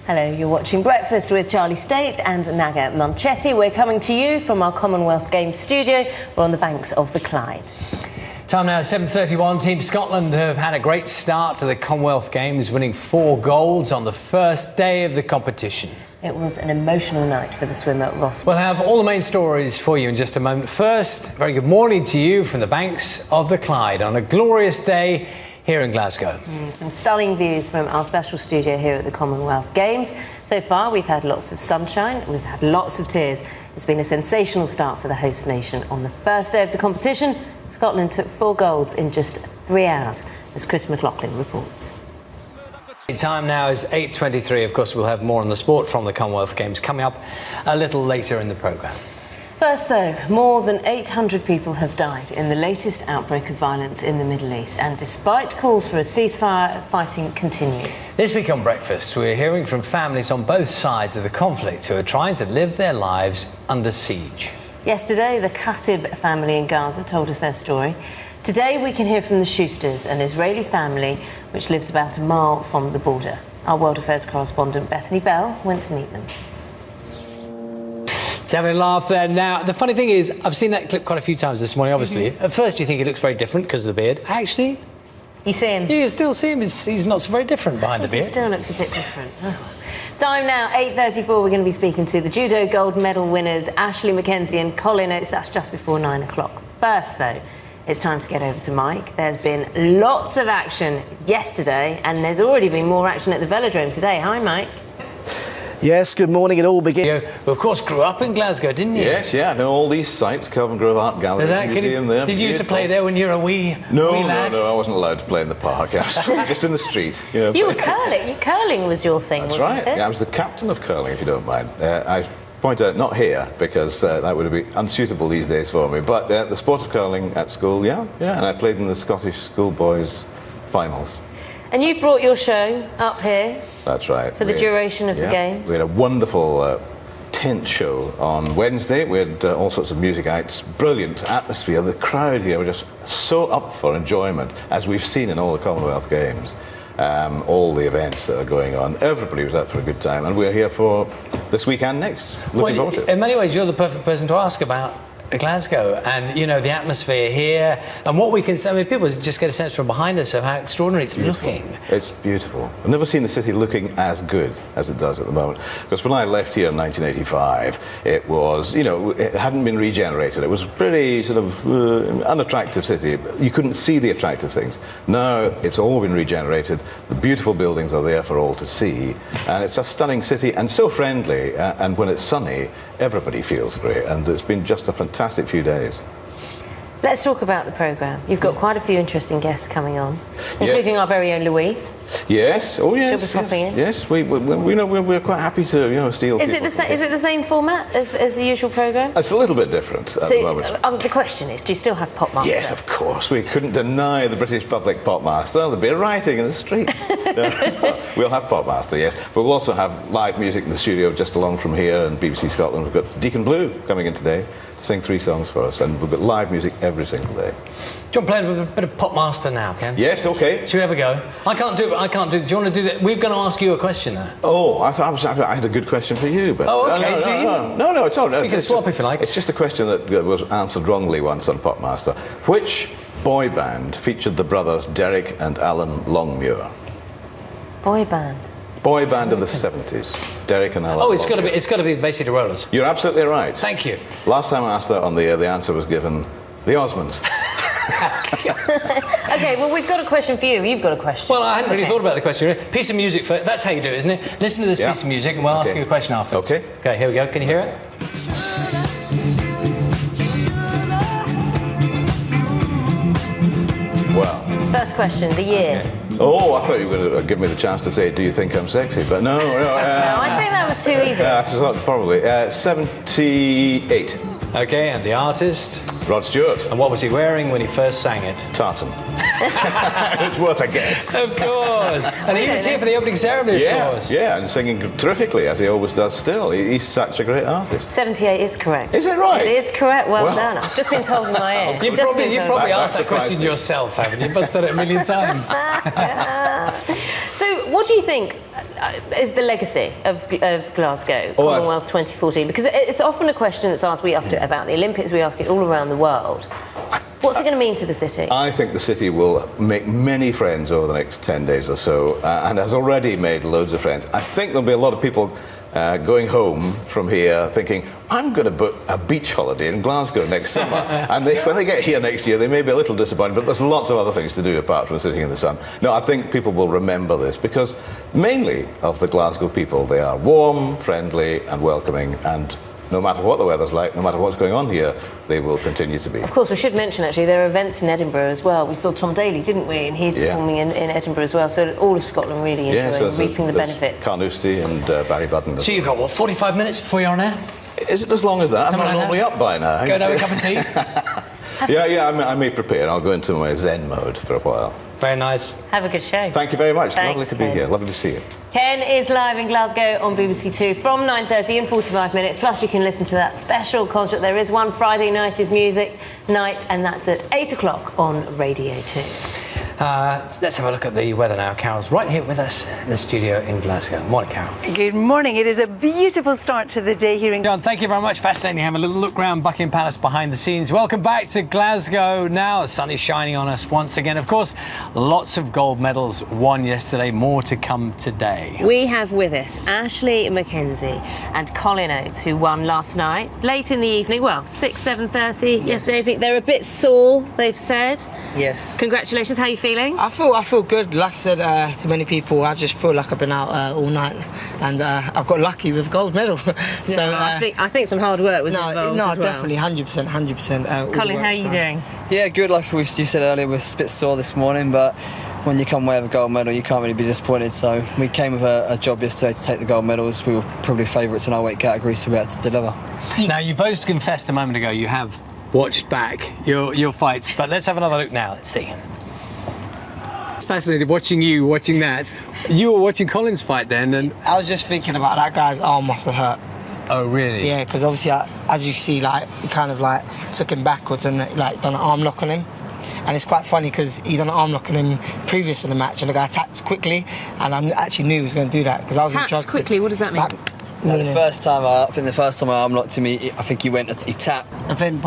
Hello, you're watching Breakfast with Charlie State and Naga Munchetty. We're coming to you from our Commonwealth Games studio. We're on the banks of the Clyde. Time now, 7:31. Team Scotland have had a great start to the Commonwealth Games, winning 4 golds on the first day of the competition. It was an emotional night for the swimmer Ross. We'll have all the main stories for you in just a moment. First, very good morning to you from the banks of the Clyde on a glorious day here in Glasgow. Some stunning views from our special studio here at the Commonwealth Games. So far, we've had lots of sunshine, we've had lots of tears. It's been a sensational start for the host nation. On the first day of the competition, Scotland took 4 golds in just 3 hours, as Chris McLaughlin reports. Time now is 8:23. Of course, we'll have more on the sport from the Commonwealth Games coming up a little later in the programme. First, though, more than 800 people have died in the latest outbreak of violence in the Middle East, and despite calls for a ceasefire, fighting continues. This week on Breakfast, we're hearing from families on both sides of the conflict who are trying to live their lives under siege. Yesterday, the Khatib family in Gaza told us their story. Today, we can hear from the Schusters, an Israeli family which lives about a mile from the border. Our World Affairs correspondent Bethany Bell went to meet them. Let's have a laugh there. Now, the funny thing is, I've seen that clip quite a few times this morning, obviously. At first, you think he looks very different because of the beard. Actually, you see him? You still see him. He's not so very different behind the beard. He still looks a bit different. Oh. Time now, 8:34. We're going to be speaking to the judo gold medal winners, Ashley Mackenzie and Colin Oates. That's just before 9 o'clock. First, though, it's time to get over to Mike. There's been lots of action yesterday, and there's already been more action at the Velodrome today. Hi, Mike. Yes, good morning. It all began. You, of course, grew up in Glasgow, didn't you? Yes, yeah, I know all these sites. Kelvin Grove Art Gallery, museum there. Did you used to play there when you were a wee lad? No, I wasn't allowed to play in the park. I was just in the street. You were curling. Curling was your thing, That's wasn't right. it? Yeah, I was the captain of curling, if you don't mind. I point out, not here, because that would be unsuitable these days for me, but the sport of curling at school, yeah, and I played in the Scottish schoolboys finals. And you've brought your show up here. That's right. For the duration of the Games. We had a wonderful tent show on Wednesday. We had all sorts of music acts, brilliant atmosphere. The crowd here were just so up for enjoyment, as we've seen in all the Commonwealth Games. All the events that are going on. Everybody was out for a good time, and we're here for this week and next. Looking forward to it. In many ways, you're the perfect person to ask about Glasgow and, you know, the atmosphere here and what we can say. I mean, people just get a sense from behind us of how extraordinary it's looking. It's beautiful. I've never seen the city looking as good as it does at the moment. Because when I left here in 1985, it was, you know, it hadn't been regenerated. It was a pretty sort of unattractive city. You couldn't see the attractive things. Now it's all been regenerated. The beautiful buildings are there for all to see. And it's a stunning city and so friendly. And when it's sunny, everybody feels great. And it's been just a fantastic few days. Let's talk about the programme. You've got quite a few interesting guests coming on, including our very own Louise. Yes, oh yes. She'll be popping in. Yes, we're quite happy to steal. Is it the same format as the usual programme? It's a little bit different at the moment. The question is, do you still have Popmaster? Yes, of course. We couldn't deny the British public Popmaster. There'd be rioting in the streets. We'll have Popmaster, yes, but we'll also have live music in the studio just along from here and BBC Scotland. We've got Deacon Blue coming in today to sing 3 songs for us, and we've got live music every single day. Do you want to play a bit of Popmaster now, Ken? Yes, OK. Should we have a go? I can't do it. Do you want to do that? We're going to ask you a question now. Oh, I had a good question for you, but... Oh, OK, do you? No, it's all right. We can swap if you like. It's just a question that was answered wrongly once on Popmaster. Which boy band featured the brothers Derek and Alan Longmuir? Boy band? Boy band of the 70s. Derek and Alan. Oh, it's got to be basically the Rollers. You're absolutely right. Thank you. Last time I asked that on the air, the answer was given the Osmonds. OK, well, we've got a question for you. You've got a question. Well, I hadn't really thought about the question. Piece of music for... That's how you do it, isn't it? Listen to this piece of music and we'll ask you a question afterwards. OK. OK, here we go. Can you hear it? Well. First question, the year. Okay. Oh, I thought you were going to give me the chance to say, do you think I'm sexy? But no. No, I think that was too easy. Probably. 78. OK, and the artist? Rod Stewart. And what was he wearing when he first sang it? Tartan. It's worth a guess. Of course. And he was here for the opening ceremony, of course. Yeah, and singing terrifically, as he always does still. He's such a great artist. 78 is correct. Is it right? It is correct. Well done. I've just been told in my ear. You probably asked that question yourself, haven't you? You must have done it a million times. So, what do you think? is the legacy of Glasgow, Commonwealth 2014? Because it's often a question that's asked. We asked it about the Olympics. We ask it all around the world. What's it going to mean to the city? I think the city will make many friends over the next 10 days or so, and has already made loads of friends. I think there'll be a lot of people going home from here thinking, I'm going to book a beach holiday in Glasgow next summer. And when they get here next year, they may be a little disappointed, but there's lots of other things to do apart from sitting in the sun. No, I think people will remember this because mainly of the Glasgow people, they are warm, friendly and welcoming, and no matter what the weather's like, no matter what's going on here, they will continue to be. Of course, we should mention, actually, there are events in Edinburgh as well. We saw Tom Daley, didn't we? And he's performing in Edinburgh as well. So all of Scotland really enjoying, reaping the benefits. Carnoustie and Barry Budden. So you've got, what, 45 minutes before you're on air? Is it as long as that? Something I'm like normally up by now. Go and have a cup of tea? Yeah, I may prepare. I'll go into my Zen mode for a while. Very nice. Have a good show. Thank you very much. Thanks, Lovely to be here. Lovely to see you. Ken is live in Glasgow on BBC Two from 9:30 in 45 minutes. Plus, you can listen to that special concert. There is one Friday night is music night, and that's at 8 o'clock on Radio 2. Let's have a look at the weather now. Carol's right here with us in the studio in Glasgow. Morning, Carol. Good morning. It is a beautiful start to the day here in John, thank you very much. Fascinating to have a little look round Buckingham Palace behind the scenes. Welcome back to Glasgow now. The sun is shining on us once again. Of course, lots of gold medals won yesterday. More to come today. We have with us Ashley Mackenzie and Colin Oates, who won last night, late in the evening. Well, 6:30 yesterday evening. They're a bit sore, they've said. Yes. Congratulations. How are you feeling? I feel good. Like I said to many people, I just feel like I've been out all night, and I've got lucky with gold medal. So I think some hard work was involved as well. Definitely 100%. Colin, how are you doing? Yeah, good. Like you said earlier, we're a bit sore this morning, but when you come away with a gold medal, you can't really be disappointed. So we came with a job yesterday to take the gold medals. We were probably favourites in our weight category, so we had to deliver. Now, you both confessed a moment ago you have watched back your fights, but let's have another look now. Let's see. Fascinated watching that. You were watching Colin's fight then, and I was just thinking about that guy's arm must have hurt. Oh really? Yeah, because obviously, as you see, like he kind of like took him backwards and like done an arm lock on him. And it's quite funny because he done an arm lock on him previous in the match, and the guy tapped quickly, and I actually knew he was going to do that because I was in charge. Quickly, what does that mean? No, the first time I arm locked him, I think he tapped. I think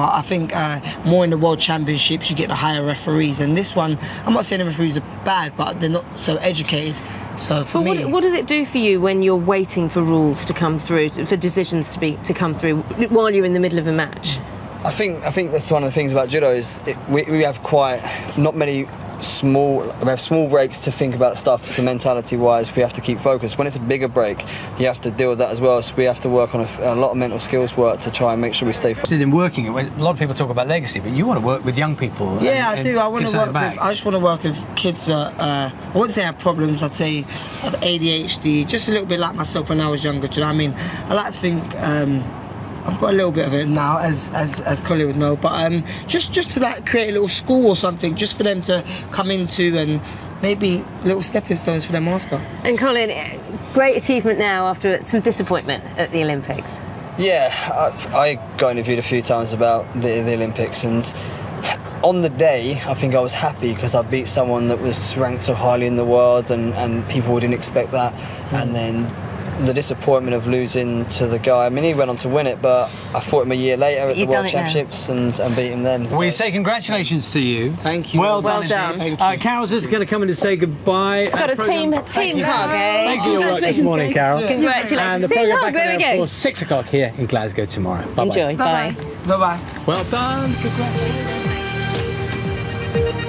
more in the World Championships you get the higher referees, and this one, I'm not saying the referees are bad, but they're not so educated. So for me, what does it do for you when you're waiting for rules to come through, for decisions to come through while you're in the middle of a match? I think that's one of the things about judo is we have not many small breaks to think about stuff. So mentality wise, we have to keep focused. When it's a bigger break, you have to deal with that as well. So we have to work on a lot of mental skills work to try and make sure we stay focused. In working, a lot of people talk about legacy, but you want to work with young people. Yeah, I do. I want to work with. I just want to work with kids that I wouldn't say have problems. I'd say have ADHD, just a little bit like myself when I was younger. Do you know what I mean? I like to think. I've got a little bit of it now, as Colin would know, but just to like create a little school or something, just for them to come into, and maybe little stepping stones for them after. And Colin, great achievement now after some disappointment at the Olympics. Yeah, I got interviewed a few times about the Olympics, and on the day I think I was happy because I beat someone that was ranked so highly in the world, and people didn't expect that. And then the disappointment of losing to the guy. I mean, he went on to win it, but I fought him a year later at the World Championships and beat him then. Well, we say congratulations to you. Thank you. Well done. Thank you. Carol's just going to come in to say goodbye. I've got a team hug, eh? Thank you for your work this morning, Carol. Congratulations. And the programme back there, of course, 6 o'clock here in Glasgow tomorrow. Bye-bye. Enjoy. Bye. Bye-bye. Well done. Congratulations.